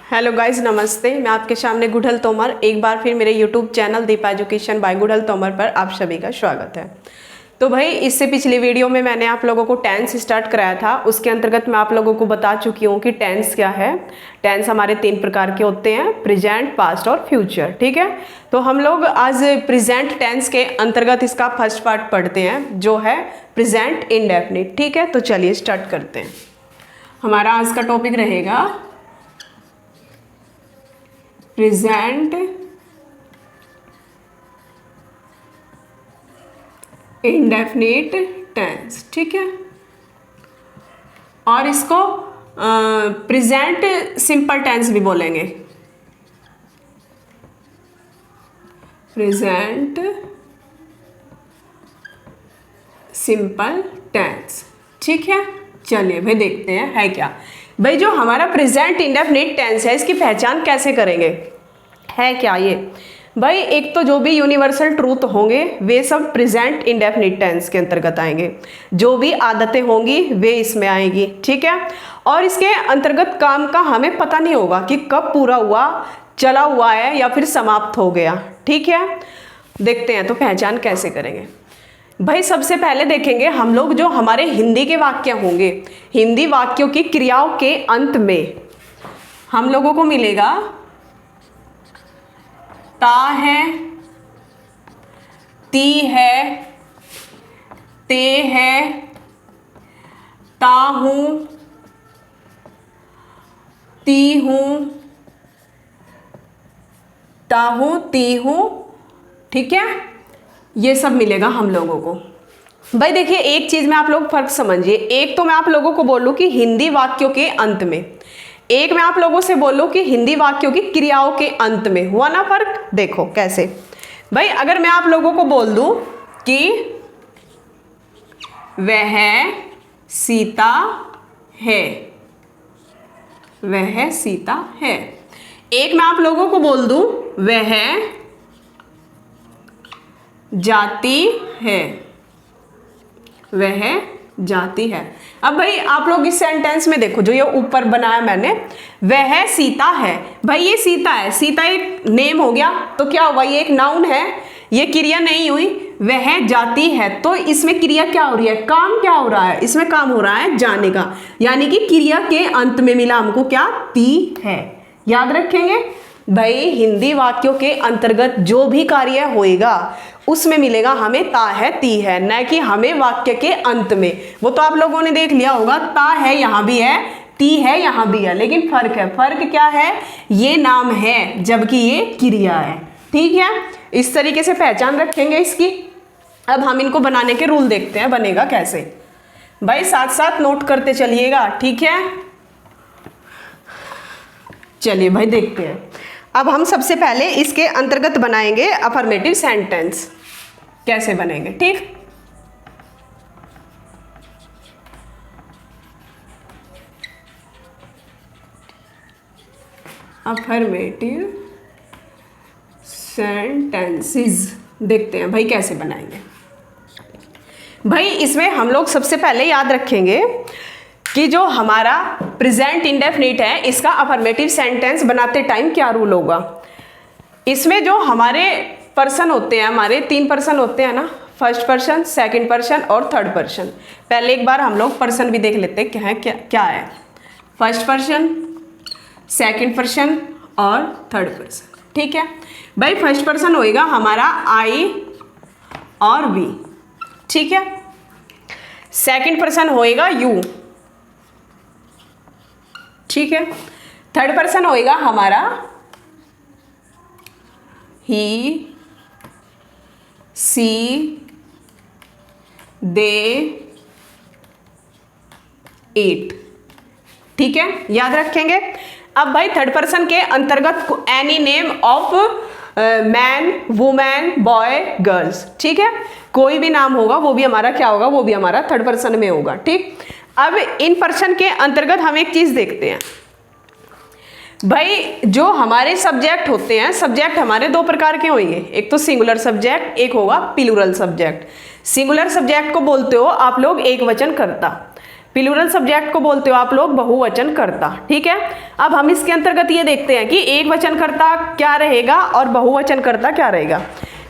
Hello guys, नमस्ते। मैं आपके सामने गुड़हल तोमर एक बार फिर मेरे YouTube channel Deepa education by गुड़हल तोमर पर आप सभी का स्वागत है। तो भाई, इससे पिछली वीडियो में मैंने आप लोगों को टेंस स्टार्ट कराया था। उसके अंतर्गत मैं आप लोगों को बता चुकी हूँ कि टेंस क्या है। टेंस हमारे 3 प्रकार के होते हैं, प्रेजेंट, पास्ट और फ्यूचर। ठीक है, तो हम लोग आज प्रेजेंट टेंस के अंतर्गत इसका फर्स्ट पार्ट पढ़ते हैं, जो है प्रेजेंट इंडेफिनिट। ठीक है, तो चलिए स्टार्ट करते हैं। हमारा आज का टॉपिक रहेगा प्रेजेंट इंडेफिनिट टेंस। ठीक है, और इसको प्रेजेंट सिंपल टेंस भी बोलेंगे। Present simple tense. ठीक है, चलिए भाई देखते हैं है क्या। भाई, जो हमारा प्रेजेंट इंडेफिनिट टेंस है, इसकी पहचान कैसे करेंगे, है क्या ये। भाई, एक तो जो भी यूनिवर्सल ट्रूथ होंगे वे सब प्रेजेंट इंडेफिनिट टेंस के अंतर्गत आएंगे। जो भी आदतें होंगी वे इसमें आएंगी। ठीक है, और इसके अंतर्गत काम का हमें पता नहीं होगा कि कब पूरा हुआ, चला हुआ है या फिर समाप्त हो गया। ठीक है, देखते हैं तो पहचान कैसे करेंगे। भाई, सबसे पहले देखेंगे हम लोग जो हमारे हिंदी के वाक्य होंगे, हिंदी वाक्यों की क्रियाओं के अंत में हम लोगों को मिलेगा ता है, ती है, ते है, ता हूं, ती हूं, ता हूं, ती हूं। ठीक है, ये सब मिलेगा हम लोगों को। भाई देखिए, एक चीज में आप लोग फर्क समझिए। एक तो मैं आप लोगों को बोलूं कि हिंदी वाक्यों के अंत में, एक मैं आप लोगों से बोलूं कि हिंदी वाक्यों की क्रियाओं के अंत में। हुआ ना फर्क। देखो कैसे। भाई, अगर मैं आप लोगों को बोल दूं कि वह सीता है, वह सीता है। एक मैं आप लोगों को बोल दूं वह जाती है, वह जाती है। अब भाई आप लोग इस सेंटेंस में देखो, जो ये ऊपर बनाया मैंने, वह सीता है। भाई, ये सीता है, सीता एक नेम हो गया, तो क्या हुआ, ये एक नाउन है, ये क्रिया नहीं हुई। वह जाती है, तो इसमें क्रिया क्या हो रही है, काम क्या हो रहा है, इसमें काम हो रहा है जाने का, यानी कि क्रिया के अंत में मिला हमको क्या, ती है। याद रखेंगे भाई, हिंदी वाक्यों के अंतर्गत जो भी कार्य होएगा उसमें मिलेगा हमें ता है, ती है, न कि हमें वाक्य के अंत में। वो तो आप लोगों ने देख लिया होगा, ता है यहां भी है, ती है यहां भी है, लेकिन फर्क है। फर्क क्या है, ये नाम है जबकि ये क्रिया है। ठीक है, इस तरीके से पहचान रखेंगे इसकी। अब हम इनको बनाने के रूल देखते हैं, बनेगा कैसे। भाई, साथ साथ नोट करते चलिएगा। ठीक है, चलिए भाई देखते हैं। अब हम सबसे पहले इसके अंतर्गत बनाएंगे अफर्मेटिव सेंटेंस। कैसे बनेंगे, ठीक। अफर्मेटिव सेंटेंसेस देखते हैं भाई कैसे बनाएंगे। भाई, इसमें हम लोग सबसे पहले याद रखेंगे कि जो हमारा प्रेजेंट इंडेफिनिट है, इसका अफर्मेटिव सेंटेंस बनाते टाइम क्या रूल होगा। इसमें जो हमारे पर्सन होते हैं, हमारे 3 पर्सन होते हैं ना, फर्स्ट पर्सन, सेकंड पर्सन और थर्ड पर्सन। पहले एक बार हम लोग पर्सन भी देख लेते हैं क्या है। फर्स्ट पर्सन, सेकंड पर्सन और थर्ड पर्सन। ठीक है भाई, फर्स्ट पर्सन होएगा हमारा आई और वी। ठीक है, सेकंड पर्सन होएगा यू। ठीक है, थर्ड पर्सन होएगा हमारा ही, सी, दे, इट। ठीक है, याद रखेंगे। अब भाई, थर्ड पर्सन के अंतर्गत any name of man, women, boy, girls. ठीक है, कोई भी नाम होगा वो भी हमारा क्या होगा, वो भी हमारा थर्ड पर्सन में होगा। ठीक, अब इन पर्सन के अंतर्गत हम एक चीज देखते हैं। भाई, जो हमारे सब्जेक्ट होते हैं, सब्जेक्ट हमारे 2 प्रकार के होंगे, एक तो सिंगुलर सब्जेक्ट, एक होगा प्लूरल सब्जेक्ट। सिंगुलर सब्जेक्ट को बोलते हो आप लोग एक वचन कर्ता, प्लूरल सब्जेक्ट को बोलते हो आप लोग बहुवचन कर्ता। ठीक है, अब हम इसके अंतर्गत ये देखते हैं कि एक वचन कर्ता क्या रहेगा और बहुवचन कर्ता क्या रहेगा।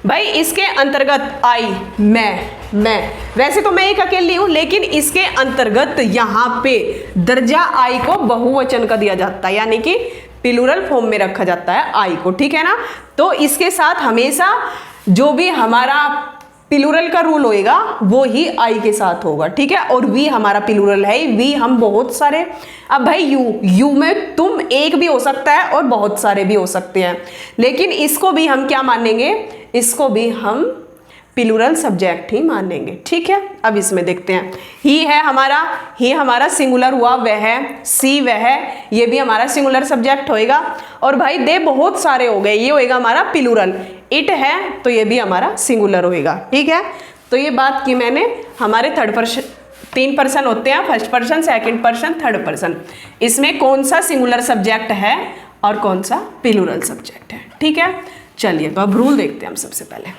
भाई इसके अंतर्गत आई, मैं, वैसे तो मैं एक अकेली हूं, लेकिन इसके अंतर्गत यहाँ पे दर्जा आई को बहुवचन का दिया जाता है, यानी कि प्लूरल फॉर्म में रखा जाता है आई को। ठीक है ना, तो इसके साथ हमेशा जो भी हमारा प्लूरल का रूल होएगा वो ही आई के साथ होगा। ठीक है, और वी हमारा प्लूरल है, वी हम बहुत सारे। अब भाई यू में तुम एक भी हो सकता है और बहुत सारे भी हो सकते हैं, लेकिन इसको भी हम क्या मानेंगे, इसको भी हम प्लूरल सब्जेक्ट ही मानेंगे। ठीक है, अब इसमें देखते हैं। ही है हमारा, ही हमारा सिंगुलर हुआ, वह, सी वह, ये भी हमारा सिंगुलर सब्जेक्ट होएगा। और भाई दे बहुत सारे हो गए, ये होएगा हमारा प्लूरल। इट है तो ये भी हमारा सिंगुलर होएगा। ठीक है, तो ये बात की मैंने। हमारे थर्ड पर्सन 3 पर्सन होते हैं, first person, second person, third person. इसमें कौन सा सिंगुलर सब्जेक्ट है और कौन सा प्लूरल सब्जेक्ट है। ठीक है, चलिए तो अब रूल देखते हैं हम सबसे पहले।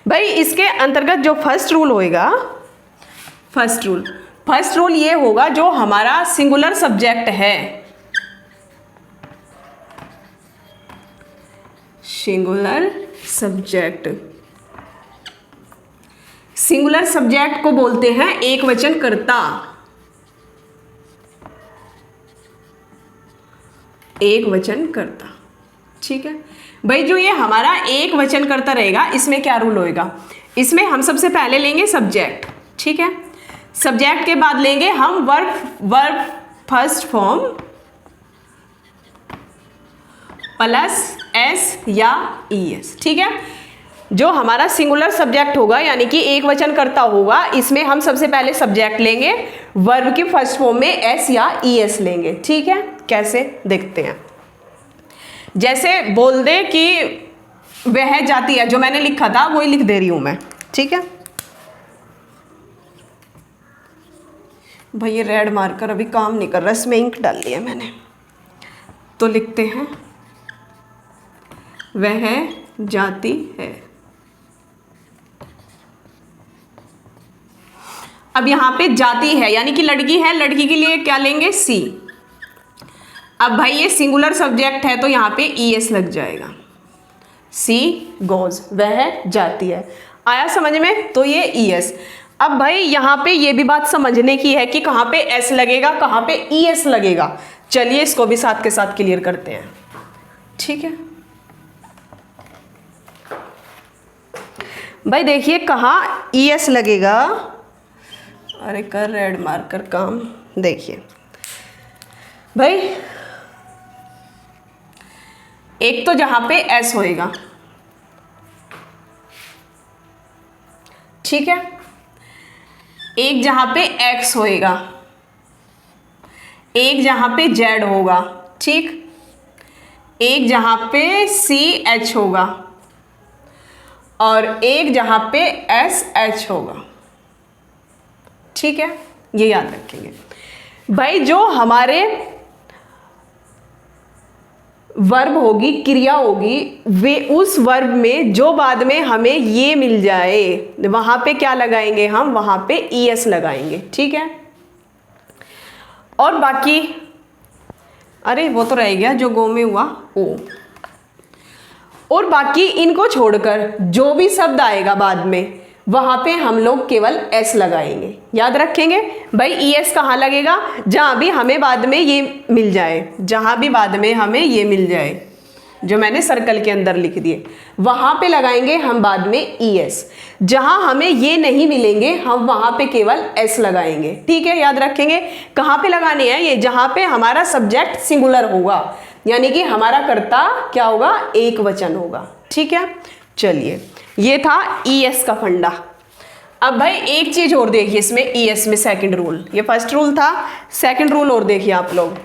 भाई इसके अंतर्गत जो फर्स्ट रूल होएगा, फर्स्ट रूल ये होगा, जो हमारा सिंगुलर सब्जेक्ट है, सिंगुलर सब्जेक्ट को बोलते हैं एक वचन कर्ता। एक वचन कर्ता। ठीक है भाई, जो ये हमारा एक वचन कर्ता रहेगा, इसमें क्या रूल होएगा, इसमें हम सबसे पहले लेंगे सब्जेक्ट। ठीक है, सब्जेक्ट के बाद लेंगे हम verb first form plus S या ईएस। ठीक है, जो हमारा सिंगुलर सब्जेक्ट होगा यानी कि एक वचन कर्ता होगा, इसमें हम सबसे पहले सब्जेक्ट लेंगे, वर्ब की फर्स्ट फॉर्म में एस या ईएस लेंगे। ठीक है, कैसे देखते हैं। जैसे बोल दे कि वह जाती है, जो मैंने लिखा था वही लिख दे रही हूं मैं। ठीक है भाई, ये रेड मार्कर अभी काम नहीं कर रहा, इसमें इंक डाल लिया मैंने, तो लिखते हैं वह जाती है। अब यहां पे जाती है यानी कि लड़की है, लड़की के लिए क्या लेंगे, सी। अब भाई ये सिंगुलर सब्जेक्ट है तो यहाँ पे ईएस लग जाएगा, सी गोज, वह जाती है। आया समझ में, तो ये ईएस। अब भाई यहाँ पे ये भी बात समझने की है कि कहाँ पे एस लगेगा, कहाँ पे ईएस लगेगा। चलिए इसको भी साथ के साथ क्लियर करते हैं। ठीक है भाई, देखिए कहाँ ईएस लगेगा। अरे कर रेड मार्कर काम। देखिए भाई, एक तो जहां पे एस होएगा, ठीक है, एक जहां पे एक्स होएगा, एक जहां पे जेड होगा, ठीक, एक जहां पे सी एच होगा और एक जहां पे एस एच होगा। ठीक है, ये याद रखेंगे भाई। जो हमारे वर्ब होगी, क्रिया होगी, वे उस वर्ब में जो बाद में हमें ये मिल जाए, वहां पे क्या लगाएंगे हम, वहां पे ईएस लगाएंगे। ठीक है, और बाकी अरे वो तो रह गया जो गो में हुआ ओ, और बाकी इनको छोड़कर जो भी शब्द आएगा बाद में वहां पे हम लोग केवल एस लगाएंगे। याद रखेंगे भाई, ईएस कहाँ लगेगा, जहां भी हमें बाद में ये मिल जाए, जहां भी बाद में हमें ये मिल जाए, जो मैंने सर्कल के अंदर लिख दिए, वहां पे लगाएंगे हम बाद में ईएस। जहां हमें ये नहीं मिलेंगे हम वहां पे केवल एस लगाएंगे। ठीक है, याद रखेंगे कहाँ पे लगाने हैं ये, जहां पे हमारा सब्जेक्ट सिंगुलर होगा, यानी कि हमारा कर्ता क्या होगा, एक वचन होगा। ठीक है, चलिए ये था ईएस का फंडा। अब भाई एक चीज और देखिए इसमें, ईएस में सेकंड रूल, ये फर्स्ट रूल था, सेकंड रूल और देखिए आप लोग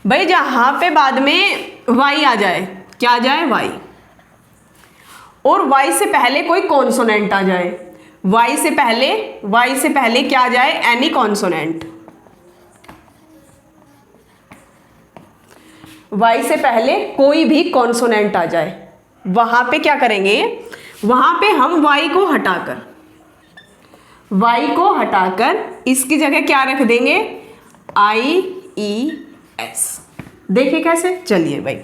भाई, जहां पे बाद में वाई आ जाए, क्या आ जाए, वाई, और वाई से पहले कोई कॉन्सोनेंट आ जाए, वाई से पहले क्या आ जाए, एनी कॉन्सोनेंट, वाई से पहले कोई भी कॉन्सोनेंट आ जाए, वहां पे क्या करेंगे, वहां पे हम वाई को हटाकर वाई को हटाकर इसकी जगह क्या रख देंगे, IES। देखिए कैसे, चलिए भाई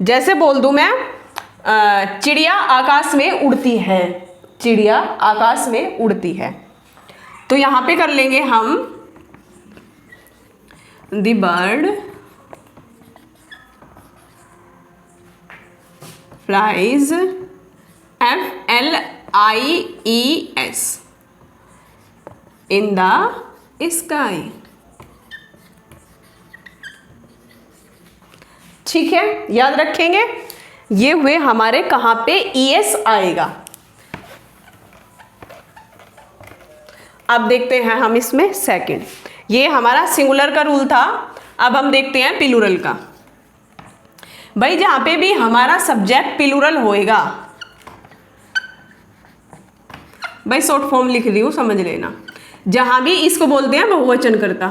जैसे बोल दूं मैं चिड़िया आकाश में उड़ती है, चिड़िया आकाश में उड़ती है, तो यहां पे कर लेंगे हम the bird flies, FLIES in the sky. ठीक है, याद रखेंगे। ये हुए हमारे कहां पे ES आएगा। अब देखते हैं हम इसमें सेकंड, ये हमारा सिंगुलर का रूल था। अब हम देखते हैं प्लूरल का। भाई जहां पे भी हमारा सब्जेक्ट प्लूरल होएगा, भाई शॉर्ट फॉर्म लिख रही हूं समझ लेना, जहां भी इसको बोलते हैं बहुवचन कर्ता,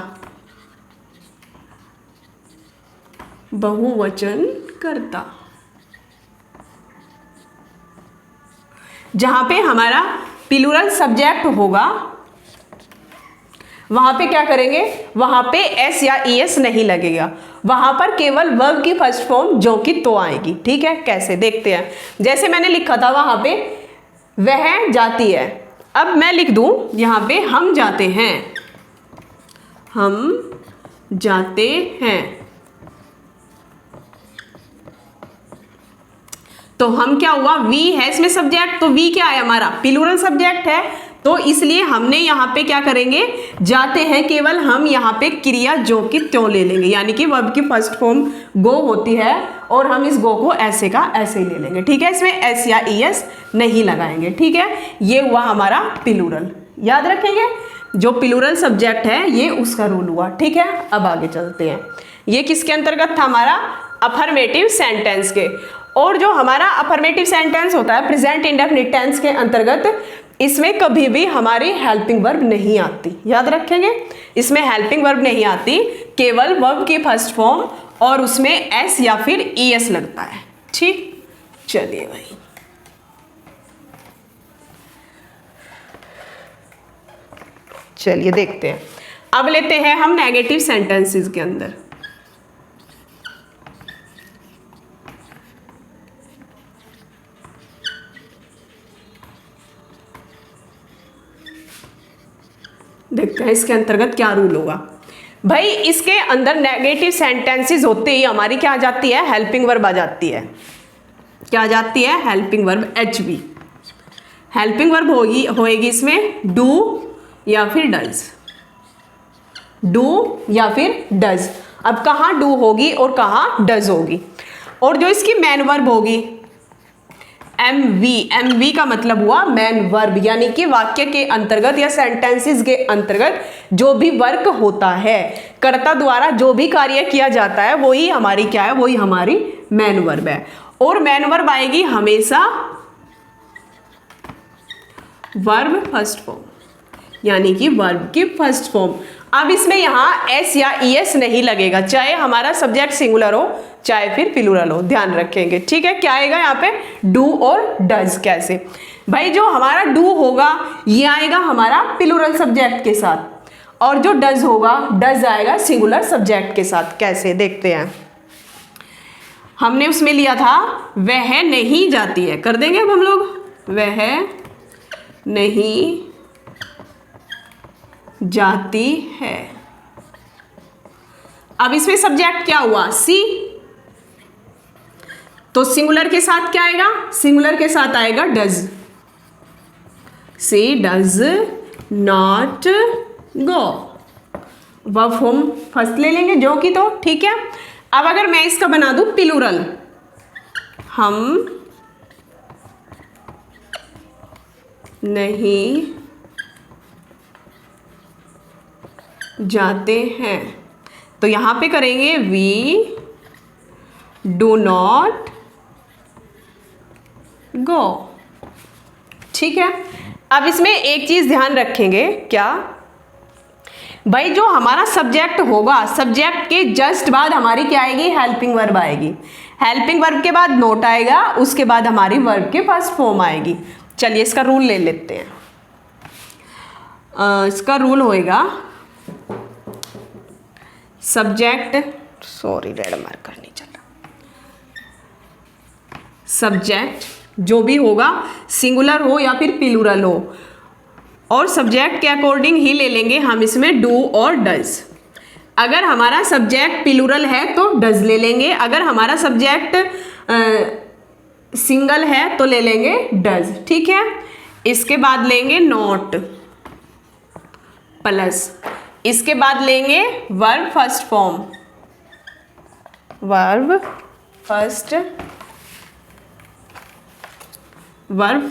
बहुवचन कर्ता, जहां पे हमारा प्लूरल सब्जेक्ट होगा वहां पे क्या करेंगे, वहां पे S या ES नहीं लगेगा, वहां पर केवल वर्ब की फर्स्ट फॉर्म जो कि तो आएगी। ठीक है, कैसे देखते हैं। जैसे मैंने लिखा था वहां पे वह जाती है, अब मैं लिख दूं यहां पे हम जाते हैं, हम जाते हैं, तो हम क्या हुआ, वी है इसमें सब्जेक्ट, तो वी क्या है हमारा प्लूरल सब्जेक्ट है, तो इसलिए हमने यहाँ पे क्या करेंगे, जाते हैं केवल हम यहाँ पे क्रिया जो कि त्यों ले लेंगे, यानी कि वर्ब की फर्स्ट फॉर्म गो होती है और हम इस गो को ऐसे का ऐसे ही ले लेंगे। ठीक है, इसमें S या ES नहीं लगाएंगे। ठीक है, ये हुआ हमारा प्लूरल, याद रखेंगे। जो प्लूरल सब्जेक्ट है ये उसका रूल हुआ। ठीक है, अब आगे चलते हैं। ये किसके अंतर्गत था, हमारा अफर्मेटिव सेंटेंस के। और जो हमारा अफर्मेटिव सेंटेंस होता है प्रेजेंट इंडेफिनिट टेंस के अंतर्गत, इसमें कभी भी हमारी हेल्पिंग वर्ब नहीं आती, याद रखेंगे। इसमें हेल्पिंग वर्ब नहीं आती, केवल वर्ब की फर्स्ट फॉर्म और उसमें S या फिर ES लगता है। ठीक, चलिए भाई चलिए देखते हैं। अब लेते हैं हम नेगेटिव सेंटेंसेस के अंदर। देखते हैं इसके अंतर्गत क्या रूल होगा। भाई इसके अंदर नेगेटिव सेंटेंसेस होते ही हमारी क्या आ जाती है, हेल्पिंग वर्ब आ जाती है। क्या आ जाती है, helping verb HV। Helping verb होएगी इसमें डू या फिर डज, डू या फिर डज। अब कहाँ डू होगी और कहाँ डज होगी। और जो इसकी मैन वर्ब होगी MV का मतलब हुआ मैन वर्ब, यानी कि वाक्य के अंतर्गत या सेंटेंसेस के अंतर्गत जो भी वर्क होता है, कर्ता द्वारा जो भी कार्य किया जाता है वही हमारी क्या है, वही हमारी मैन वर्ब है। और मैन वर्ब आएगी हमेशा वर्ब फर्स्ट फॉर्म, यानी कि वर्ब की फर्स्ट फॉर्म। अब इसमें यहाँ S या ES नहीं लगेगा, चाहे हमारा सब्जेक्ट सिंगुलर हो चाहे फिर प्लूरल हो, ध्यान रखेंगे। ठीक है, क्या आएगा यहाँ पे, डू और डज। कैसे भाई, जो हमारा डू होगा ये आएगा हमारा प्लूरल सब्जेक्ट के साथ, और जो डज होगा, डज आएगा सिंगुलर सब्जेक्ट के साथ। कैसे देखते हैं। हमने उसमें लिया था वह नहीं जाती है, कर देंगे अब हम लोग, वह नहीं जाती है। अब इसमें सब्जेक्ट क्या हुआ, सी, तो सिंगुलर के साथ क्या आएगा, सिंगुलर के साथ आएगा does. She does not go, verb form first ले लेंगे जो कि तो। ठीक है, अब अगर मैं इसका बना दूं प्लूरल, हम नहीं जाते हैं, तो यहां पे करेंगे वी डू नॉट गो। ठीक है, अब इसमें एक चीज ध्यान रखेंगे, क्या भाई, जो हमारा सब्जेक्ट होगा, सब्जेक्ट के जस्ट बाद हमारी क्या आएगी, हेल्पिंग वर्ब आएगी। हेल्पिंग वर्ब के बाद नोट आएगा, उसके बाद हमारी वर्ब के फर्स्ट फॉर्म आएगी। चलिए इसका रूल ले लेते हैं। इसका रूल होएगा सब्जेक्ट, सॉरी रेड मार्कर नहीं चल रहा, सब्जेक्ट जो भी होगा सिंगुलर हो या फिर प्लूरल हो, और सब्जेक्ट के अकॉर्डिंग ही ले लेंगे हम इसमें डू और डज। अगर हमारा सब्जेक्ट प्लूरल है तो डज ले लेंगे, अगर हमारा सब्जेक्ट सिंगल है तो ले लेंगे डज। ठीक है, इसके बाद लेंगे नॉट प्लस, इसके बाद लेंगे verb first form, verb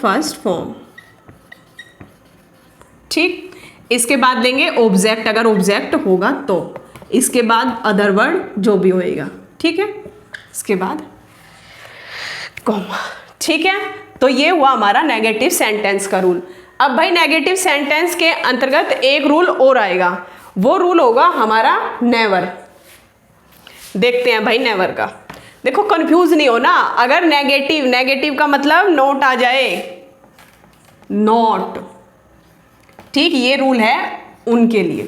first form. ठीक, इसके बाद लेंगे ऑब्जेक्ट अगर ऑब्जेक्ट होगा तो, इसके बाद अदर वर्ड जो भी होएगा। ठीक है, इसके बाद कॉमा। ठीक है, तो ये हुआ हमारा नेगेटिव सेंटेंस का रूल। अब भाई नेगेटिव सेंटेंस के अंतर्गत एक रूल और आएगा, वो रूल होगा हमारा नेवर। देखते हैं भाई नेवर का। देखो कंफ्यूज नहीं होना, अगर नेगेटिव का मतलब नॉट आ जाए, नॉट। ठीक, ये रूल है उनके लिए।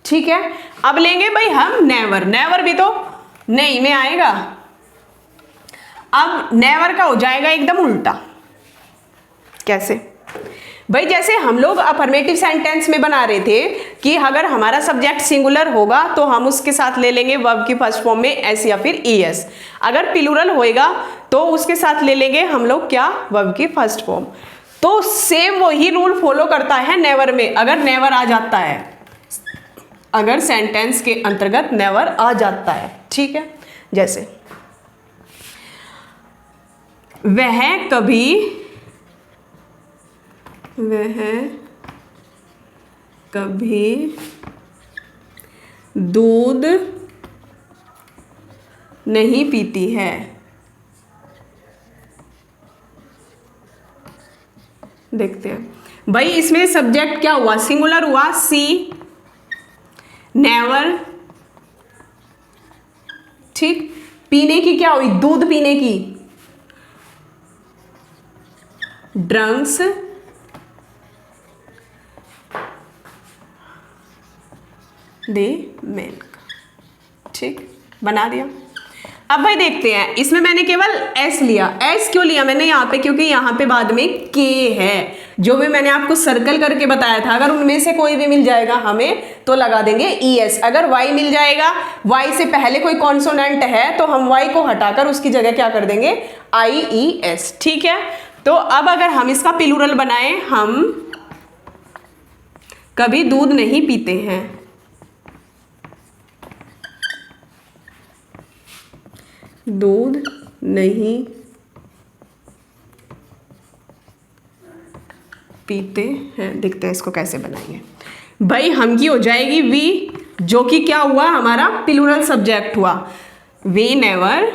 ठीक है, अब लेंगे भाई हम नेवर। नेवर भी तो नहीं में आएगा, अब नेवर का हो जाएगा एकदम उल्टा। कैसे भाई? जैसे हम लोग अफर्मेटिव सेंटेंस में बना रहे थे कि अगर हमारा सब्जेक्ट सिंगुलर होगा तो हम उसके साथ ले लेंगे वर्ब की फर्स्ट फॉर्म में एस या फिर ईएस, अगर प्लूरल होएगा तो उसके साथ ले लेंगे हम लोग क्या, वर्ब की फर्स्ट फॉर्म। तो सेम वही रूल फॉलो करता है नेवर में। अगर नेवर आ जाता है, अगर सेंटेंस के अंतर्गत नेवर आ जाता है, ठीक है, जैसे वह कभी दूध नहीं पीती है। देखते हैं भाई, इसमें सब्जेक्ट क्या हुआ, सिंगुलर हुआ, सी, नेवर। ठीक, पीने की क्या हुई, दूध पीने की, ड्रंक्स, दे मिल्क। ठीक, बना दिया। अब भाई देखते हैं, इसमें मैंने केवल एस लिया। एस क्यों लिया मैंने यहाँ पे, क्योंकि यहाँ पे बाद में के है, जो भी मैंने आपको सर्कल करके बताया था। अगर उनमें से कोई भी मिल जाएगा हमें तो लगा देंगे ईएस। अगर वाई मिल जाएगा, वाई से पहले कोई कॉन्सोनेंट है तो हम वाई को हटाकर उसकी जगह क्या कर देंगे, IES। ठीक है, तो अब अगर हम इसका प्लूरल बनाए, हम कभी दूध नहीं पीते हैं, दूध नहीं पीते हैं। देखते हैं इसको कैसे बनाएंगे। भाई हम की हो जाएगी वी, जो कि क्या हुआ, हमारा प्लूरल सब्जेक्ट हुआ। We never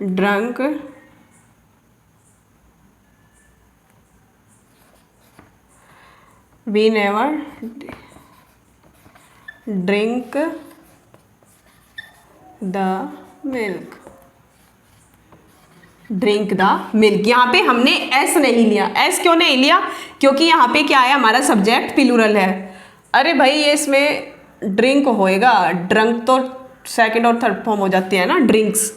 drunk we never drink the milk, drink the milk. यहाँ पे हमने एस नहीं लिया। एस क्यों नहीं लिया, क्योंकि यहाँ पे क्या है, हमारा सब्जेक्ट प्लूरल है। अरे भाई ये इसमें ड्रिंक होएगा, ड्रंक तो सेकंड और थर्ड फॉर्म हो जाती है ना, ड्रिंक्स।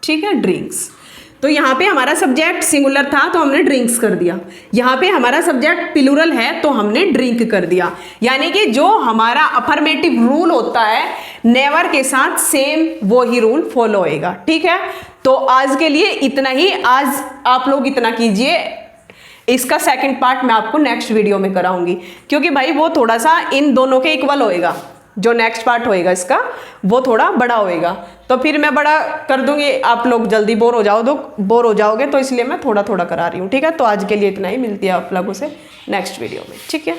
ठीक है, ड्रिंक्स। तो यहाँ पे हमारा सब्जेक्ट सिंगुलर था तो हमने ड्रिंक्स कर दिया, यहाँ पे हमारा सब्जेक्ट प्लूरल है तो हमने ड्रिंक कर दिया। यानी कि जो हमारा अफर्मेटिव रूल होता है नेवर के साथ सेम वो ही रूल फॉलो होएगा। ठीक है, तो आज के लिए इतना ही। आज आप लोग इतना कीजिए, इसका सेकंड पार्ट मैं आपको नेक्स्ट वीडियो में कराऊंगी, क्योंकि भाई वो थोड़ा सा इन दोनों के इक्वल होएगा। जो नेक्स्ट पार्ट होएगा इसका वो थोड़ा बड़ा होएगा, तो फिर मैं बड़ा कर दूंगी, आप लोग जल्दी बोर हो जाओगे, तो इसलिए मैं थोड़ा थोड़ा करा रही हूँ। ठीक है, तो आज के लिए इतना ही। मिलती है आप लोगों से नेक्स्ट वीडियो में। ठीक है।